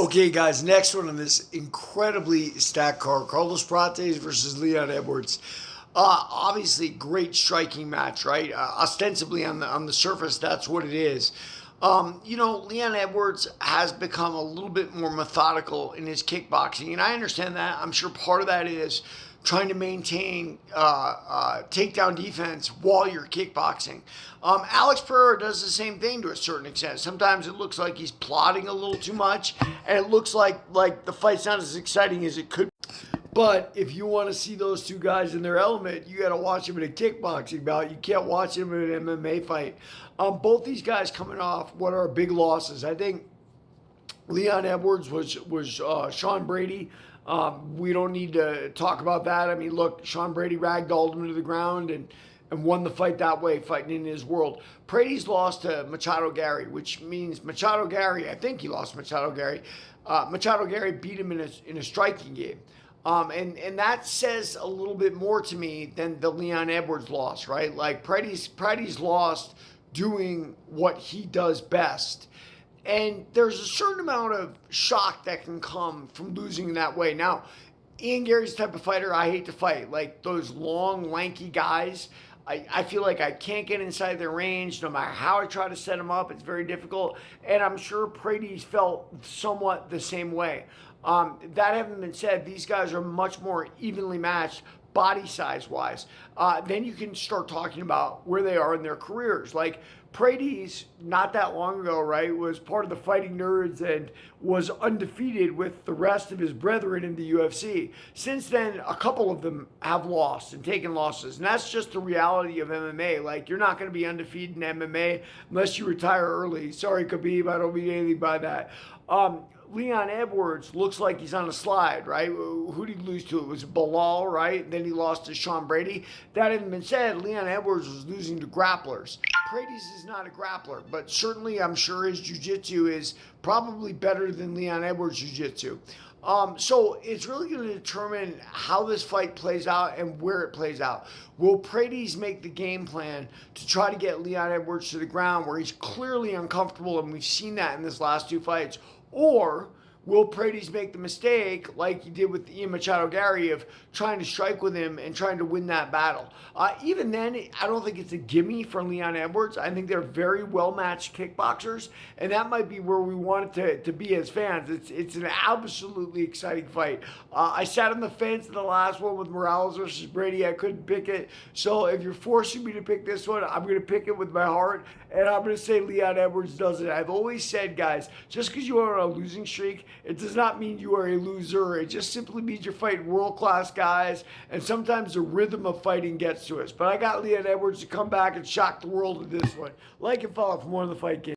Okay, guys, next one on this incredibly stacked card, Carlos Prates versus Leon Edwards. Obviously, great striking match, right? Ostensibly on the surface, that's what it is. Leon Edwards has become a little bit more methodical in his kickboxing, and I understand that. I'm sure part of that is trying to maintain takedown defense while you're kickboxing. Alex Pereira does the same thing to a certain extent. Sometimes it looks like he's plotting a little too much, and it looks like the fight's not as exciting as it could. But if you want to see those two guys in their element, you got to watch them in a kickboxing bout. You can't watch them in an MMA fight. Both these guys coming off what are big losses. I think Leon Edwards was Sean Brady. We don't need to talk about that. I mean, look, Sean Brady ragdolled him to the ground and won the fight that way, fighting in his world. Prates lost to Machado Gary, which means Machado Gary, I think he lost Machado Gary. Machado Gary beat him in a striking game. And that says a little bit more to me than the Leon Edwards loss, right? Like Prates lost doing what he does best. And there's a certain amount of shock that can come from losing that way. Now, Ian Gary's the type of fighter I hate to fight. Like those long, lanky guys, I feel like I can't get inside their range. No matter how I try to set them up, it's very difficult. And I'm sure Prates felt somewhat the same way. That having been said, these guys are much more evenly matched body size wise. Then you can start talking about where they are in their careers. Like Prates, not that long ago, right, was part of the Fighting Nerds and was undefeated with the rest of his brethren in the UFC. Since then, a couple of them have lost and taken losses. And that's just the reality of MMA. Like, you're not going to be undefeated in MMA unless you retire early. Sorry, Khabib, I don't mean anything by that. Leon Edwards looks like he's on a slide, right? Who did he lose to? It was Bilal, right? Then he lost to Sean Brady. That having been said, Leon Edwards was losing to grapplers. Prates is not a grappler, but certainly I'm sure his jiu-jitsu is probably better than Leon Edwards' jiu-jitsu. So it's really going to determine how this fight plays out and where it plays out. Will Prates make the game plan to try to get Leon Edwards to the ground where he's clearly uncomfortable, and we've seen that in this last two fights? Or will Prates make the mistake, like he did with Ian Machado Gary, of trying to strike with him and trying to win that battle? Even then, I don't think it's a gimme for Leon Edwards. I think they're very well-matched kickboxers, and that might be where we want it to be as fans. It's an absolutely exciting fight. I sat on the fence in the last one with Morales versus Brady. I couldn't pick it. So if you're forcing me to pick this one, I'm going to pick it with my heart, and I'm going to say Leon Edwards does it. I've always said, guys, just because you are on a losing streak, it does not mean you are a loser. It just simply means you're fighting world-class guys, and sometimes the rhythm of fighting gets to us. But I got Leon Edwards to come back and shock the world with this one. Like and follow for more of the Fight Game.